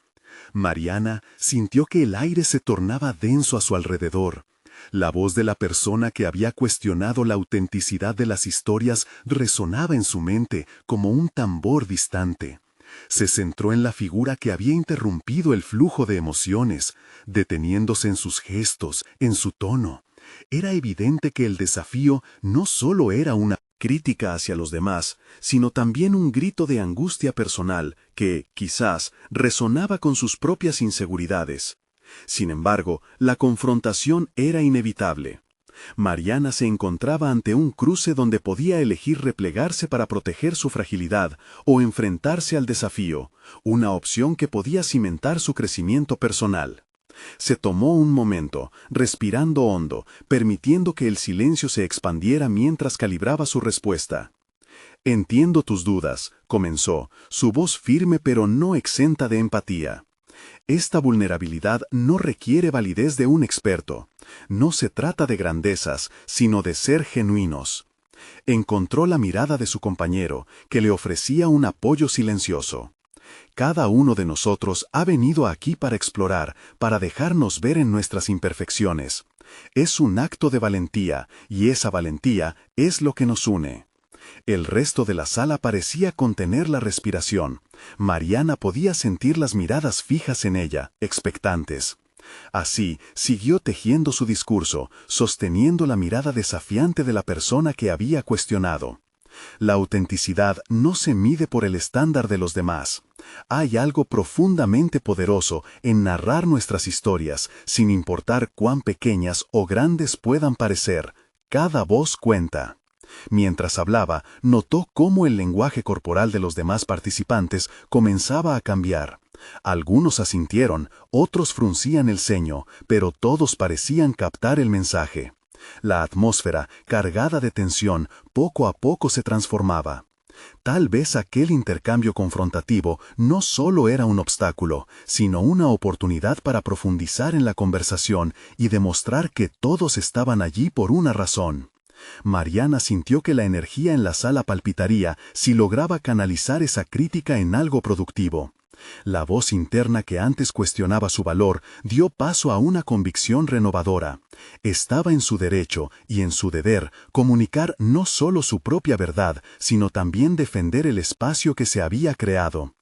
Mariana sintió que el aire se tornaba denso a su alrededor. La voz de la persona que había cuestionado la autenticidad de las historias resonaba en su mente como un tambor distante.
Se centró en la figura que había interrumpido el flujo de emociones, deteniéndose en sus gestos, en su tono. Era evidente que el desafío no solo era una crítica hacia los demás, sino también un grito de angustia personal que, quizás, resonaba con sus propias inseguridades. Sin embargo, la confrontación era inevitable. Mariana se encontraba ante un cruce donde podía elegir replegarse para proteger su fragilidad o enfrentarse al desafío, una opción que podía cimentar su crecimiento personal. Se tomó un momento, respirando hondo, permitiendo que el silencio se expandiera mientras calibraba su respuesta. «Entiendo tus dudas», comenzó, su voz firme pero no exenta de empatía. «Esta vulnerabilidad no requiere validez de un experto. No se trata de grandezas, sino de ser genuinos». Encontró la mirada de su compañero, que le ofrecía un apoyo silencioso. Cada uno de nosotros ha venido aquí para explorar, para dejarnos ver en nuestras imperfecciones. Es un acto de valentía, y esa valentía es lo que nos une. El resto de la sala parecía contener la respiración. Mariana podía sentir las miradas fijas en ella, expectantes. Así, siguió tejiendo su discurso, sosteniendo la mirada desafiante de la persona que había cuestionado. La autenticidad no se mide por el estándar de los demás. Hay algo profundamente poderoso en narrar nuestras historias, sin importar cuán pequeñas o grandes puedan parecer. Cada voz cuenta. Mientras hablaba, notó cómo el lenguaje corporal de los demás participantes comenzaba a cambiar. Algunos asintieron, otros fruncían el ceño, pero todos parecían captar el mensaje. La atmósfera, cargada de tensión, poco a poco se transformaba. Tal vez aquel intercambio confrontativo no solo era un obstáculo, sino una oportunidad para profundizar en la conversación y demostrar que todos estaban allí por una razón. Mariana sintió que la energía en la sala palpitaría si lograba canalizar esa crítica en algo productivo. La voz interna que antes cuestionaba su valor dio paso a una convicción renovadora. Estaba en su derecho y en su deber comunicar no solo su propia verdad, sino también defender el espacio que se había creado.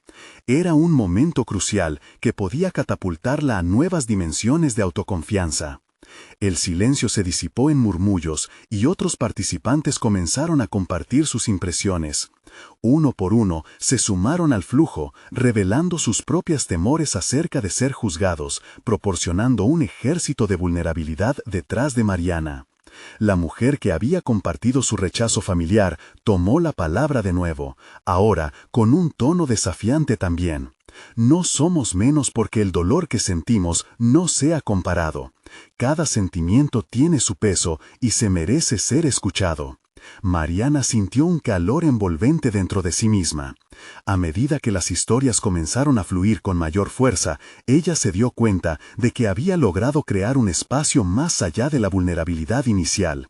Era un momento crucial que podía catapultarla a nuevas dimensiones de autoconfianza. El silencio se disipó en murmullos y otros participantes comenzaron a compartir sus impresiones. Uno por uno se sumaron al flujo, revelando sus propios temores acerca de ser juzgados, proporcionando un ejército de vulnerabilidad detrás de Mariana. La mujer que había compartido su rechazo familiar tomó la palabra de nuevo, ahora con un tono desafiante también. No somos menos porque el dolor que sentimos no sea comparado. Cada sentimiento tiene su peso y se merece ser escuchado. Mariana sintió un calor envolvente dentro de sí misma. A medida que las historias comenzaron a fluir con mayor fuerza, ella se dio cuenta de que había logrado crear un espacio más allá de la vulnerabilidad inicial.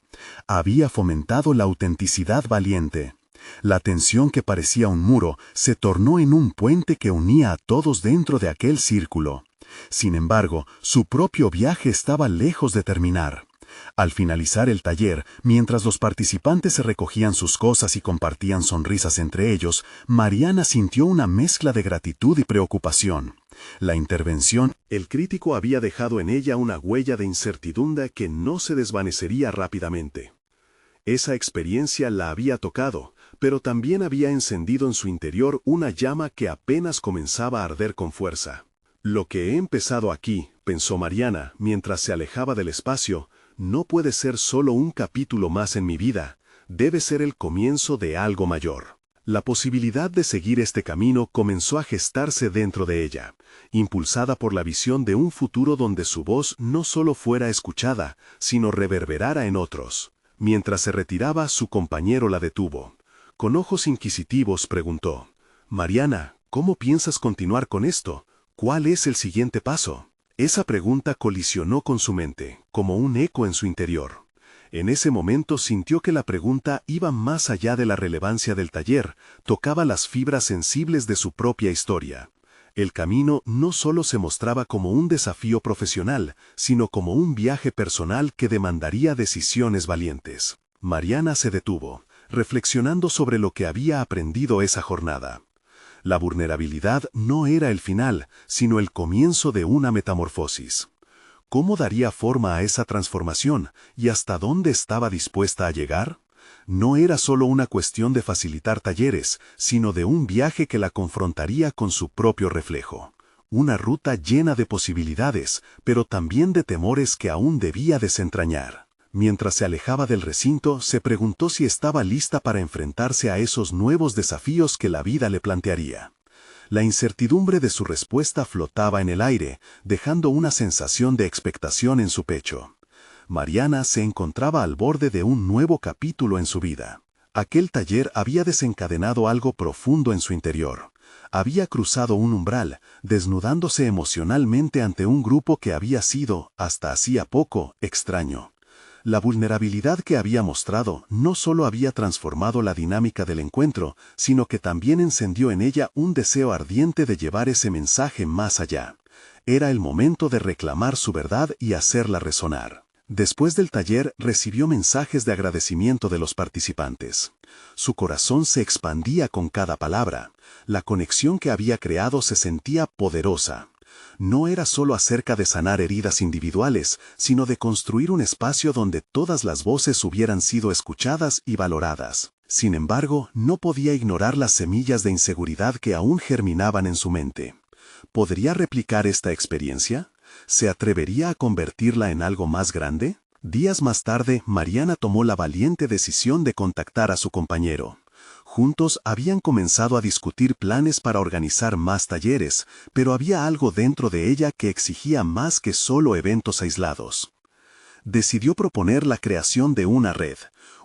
Había fomentado la autenticidad valiente. La tensión que parecía un muro se tornó en un puente que unía a todos dentro de aquel círculo. Sin embargo, su propio viaje estaba lejos de terminar. Al finalizar el taller, mientras los participantes se recogían sus cosas y compartían sonrisas entre ellos, Mariana sintió una mezcla de gratitud y preocupación. La intervención, el crítico había dejado en ella una huella de incertidumbre que no se desvanecería rápidamente. Esa experiencia la había tocado, pero también había encendido en su interior una llama que apenas comenzaba a arder con fuerza. Lo que he empezado aquí, pensó Mariana, mientras se alejaba del espacio, no puede ser solo un capítulo más en mi vida, debe ser el comienzo de algo mayor. La posibilidad de seguir este camino comenzó a gestarse dentro de ella, impulsada por la visión de un futuro donde su voz no solo fuera escuchada, sino reverberara en otros. Mientras se retiraba, su compañero la detuvo. Con ojos inquisitivos preguntó: «Mariana, ¿cómo piensas continuar con esto? ¿Cuál es el siguiente paso?». Esa pregunta colisionó con su mente, como un eco en su interior. En ese momento sintió que la pregunta iba más allá de la relevancia del taller, tocaba las fibras sensibles de su propia historia. El camino no solo se mostraba como un desafío profesional, sino como un viaje personal que demandaría decisiones valientes. Mariana se detuvo, reflexionando sobre lo que había aprendido esa jornada.
La vulnerabilidad no era el final, sino el comienzo de una metamorfosis. ¿Cómo daría forma a esa transformación y hasta dónde estaba dispuesta a llegar? No era solo una cuestión de facilitar talleres, sino de un viaje que la confrontaría con su propio reflejo. Una ruta llena de posibilidades, pero también de temores que aún debía desentrañar. Mientras se alejaba del recinto, se preguntó si estaba lista para enfrentarse a esos nuevos desafíos que la vida le plantearía. La incertidumbre de su respuesta flotaba en el aire, dejando una sensación de expectación en su pecho. Mariana se encontraba al borde de un nuevo capítulo en su vida. Aquel taller había desencadenado algo profundo en su interior. Había cruzado un umbral, desnudándose emocionalmente ante un grupo que había sido, hasta hacía poco, extraño. La vulnerabilidad que había mostrado no solo había transformado la dinámica del encuentro, sino que también encendió en ella un deseo ardiente de llevar ese mensaje más allá. Era el momento de reclamar su verdad y hacerla resonar. Después del taller recibió mensajes de agradecimiento de los participantes. Su corazón se expandía con cada palabra. La conexión que había creado se sentía poderosa. No era solo acerca de sanar heridas individuales, sino de construir un espacio donde todas las voces hubieran sido escuchadas y valoradas. Sin embargo, no podía ignorar las semillas de inseguridad que aún germinaban en su mente. ¿Podría replicar esta experiencia? ¿Se atrevería a convertirla en algo más grande? Días más tarde, Mariana tomó la valiente decisión de contactar a su compañero. Juntos habían comenzado a discutir planes para organizar más talleres, pero había algo dentro de ella que exigía más que solo eventos aislados. Decidió proponer la creación de una red,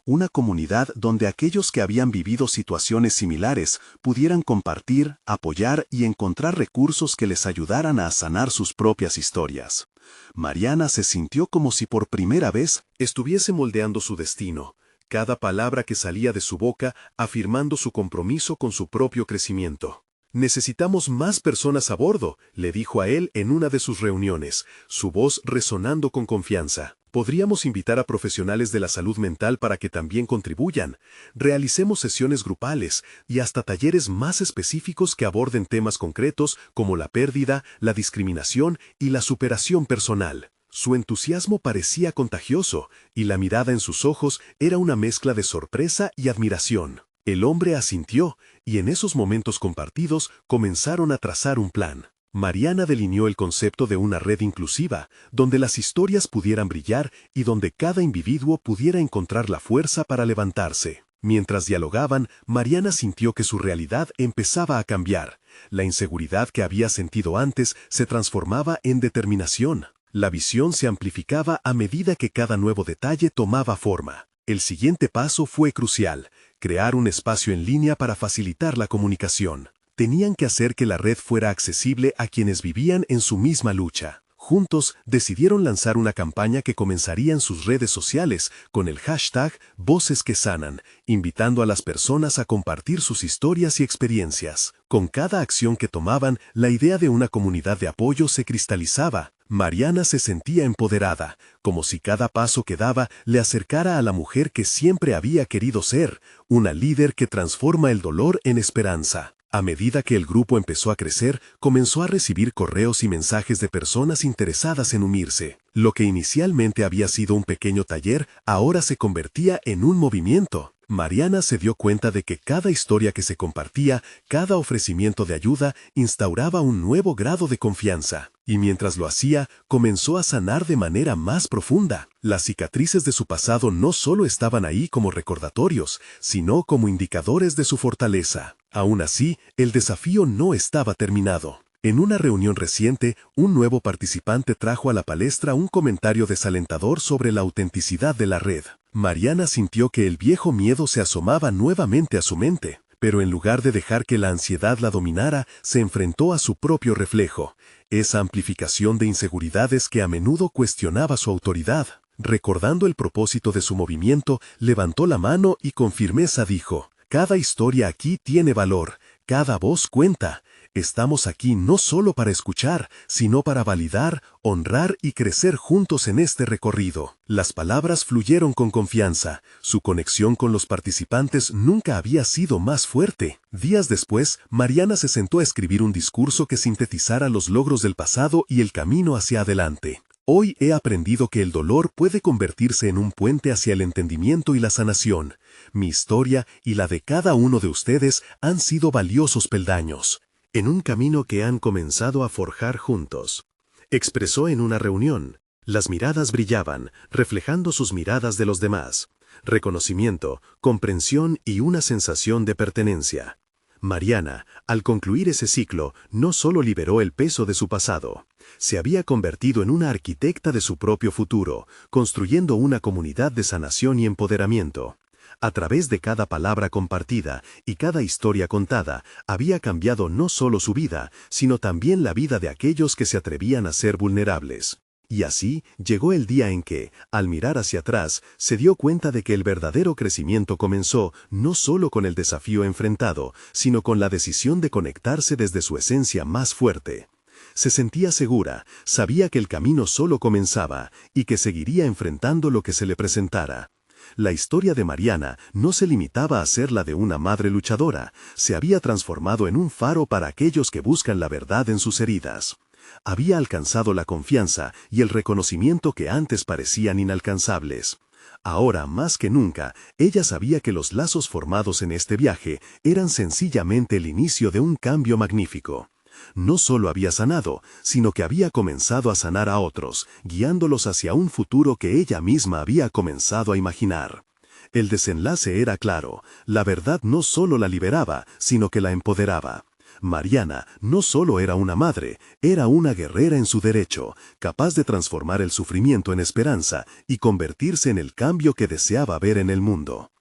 una comunidad donde aquellos que habían vivido situaciones similares pudieran compartir, apoyar y encontrar recursos que les ayudaran a sanar sus propias historias. Mariana se sintió como si por primera vez
estuviese moldeando su destino, cada palabra que salía de su boca afirmando su compromiso con su propio crecimiento. «Necesitamos más personas a bordo», le dijo a él en una de sus reuniones, su voz resonando con confianza. «Podríamos invitar a profesionales de la salud mental para que también contribuyan. Realicemos sesiones grupales y hasta talleres más específicos que aborden temas concretos como la pérdida, la discriminación y la superación personal». Su entusiasmo parecía contagioso, y la mirada en sus ojos era una mezcla de sorpresa y admiración. El hombre asintió, y en esos momentos compartidos comenzaron a trazar un plan. Mariana delineó el concepto de una red inclusiva, donde las historias pudieran brillar y donde cada individuo pudiera encontrar la fuerza para levantarse. Mientras dialogaban, Mariana sintió que su realidad empezaba a cambiar. La inseguridad que había sentido antes se transformaba en determinación. La visión se amplificaba a medida que cada nuevo detalle tomaba forma. El siguiente paso fue crucial: crear un espacio en línea para facilitar la comunicación. Tenían que hacer que la red fuera accesible a quienes vivían en su misma lucha. Juntos decidieron lanzar una campaña que comenzaría en sus redes sociales con el hashtag Voces que Sanan, invitando a las personas a compartir sus historias y experiencias. Con cada acción que tomaban, la idea de una comunidad de apoyo se cristalizaba. Mariana se sentía empoderada, como si cada paso que daba le acercara a la mujer que siempre había querido ser, una líder que transforma el dolor en esperanza. A medida que el grupo empezó a crecer, comenzó a recibir correos y mensajes de personas interesadas en unirse. Lo que inicialmente había sido un pequeño taller, ahora se convertía en un movimiento. Mariana se dio cuenta de que cada historia que se compartía, cada ofrecimiento de ayuda, instauraba un nuevo grado de confianza. Y mientras lo hacía, comenzó a sanar de manera más profunda. Las cicatrices de su pasado no solo estaban ahí como recordatorios, sino como indicadores de su fortaleza. Aún así, el desafío no estaba terminado. En una reunión reciente, un nuevo participante trajo a la palestra un comentario desalentador sobre la autenticidad de la red. Mariana sintió que el viejo miedo se asomaba nuevamente a su mente, pero en lugar de dejar que la ansiedad la dominara, se enfrentó a su propio reflejo, esa amplificación de inseguridades que a menudo cuestionaba su autoridad. Recordando el propósito de su movimiento, levantó la mano y con firmeza dijo: «Cada historia aquí tiene valor, cada voz cuenta. Estamos aquí no solo para escuchar, sino para validar, honrar y crecer juntos en este recorrido. Las palabras fluyeron con confianza. Su conexión con los participantes nunca había sido más fuerte. Días después, Mariana se sentó a escribir un discurso que sintetizara los logros del pasado y el camino hacia adelante. Hoy he aprendido que el dolor puede convertirse en un puente hacia el entendimiento y la sanación. Mi historia y la de cada uno de ustedes han sido valiosos peldaños en un camino que han comenzado a forjar juntos. Expresó en una reunión. Las miradas brillaban, reflejando sus miradas de los demás. Reconocimiento, comprensión y una sensación de pertenencia. Mariana, al concluir ese ciclo, no solo liberó el peso de su pasado, se había convertido en una arquitecta de su propio futuro, construyendo una comunidad de sanación y empoderamiento. A través de cada palabra compartida y cada historia contada, había cambiado no solo su vida, sino también la vida de aquellos que se atrevían a ser vulnerables. Y así llegó el día en que, al mirar hacia atrás, se dio cuenta de que el verdadero crecimiento comenzó no solo con el desafío enfrentado, sino con la decisión de conectarse desde su esencia más fuerte. Se sentía segura, sabía que el camino solo comenzaba y que seguiría enfrentando lo que se le presentara. La historia de Mariana no se limitaba a ser la de una madre luchadora, se había transformado en un faro para aquellos que buscan la verdad en sus heridas. Había alcanzado la confianza y el reconocimiento que antes parecían inalcanzables. Ahora, más que nunca, ella sabía que los lazos formados en este viaje eran sencillamente el inicio de un cambio magnífico. No solo había sanado, sino que había comenzado a sanar a otros, guiándolos hacia un futuro que ella misma había comenzado a imaginar. El desenlace era claro, la verdad no solo la liberaba, sino que la empoderaba. Mariana no solo era una madre, era una guerrera en su derecho, capaz de transformar el sufrimiento en esperanza y convertirse en el cambio que deseaba ver en el mundo.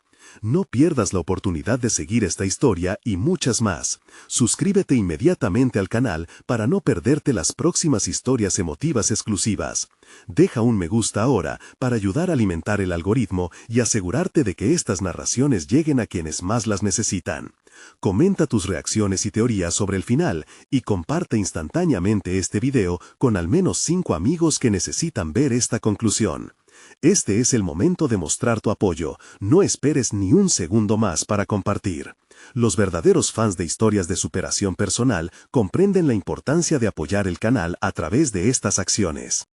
No pierdas la oportunidad de seguir esta historia y muchas más. Suscríbete inmediatamente al canal para no perderte las próximas historias emotivas exclusivas. Deja un me gusta ahora para ayudar a alimentar el algoritmo y asegurarte de que estas narraciones lleguen a quienes más las necesitan. Comenta tus reacciones y teorías sobre el final y comparte instantáneamente este video con al menos 5 amigos que necesitan ver esta conclusión. Este es el momento de mostrar tu apoyo, no esperes ni un segundo más para compartir. Los verdaderos fans de historias de superación personal comprenden la importancia de apoyar el canal a través de estas acciones.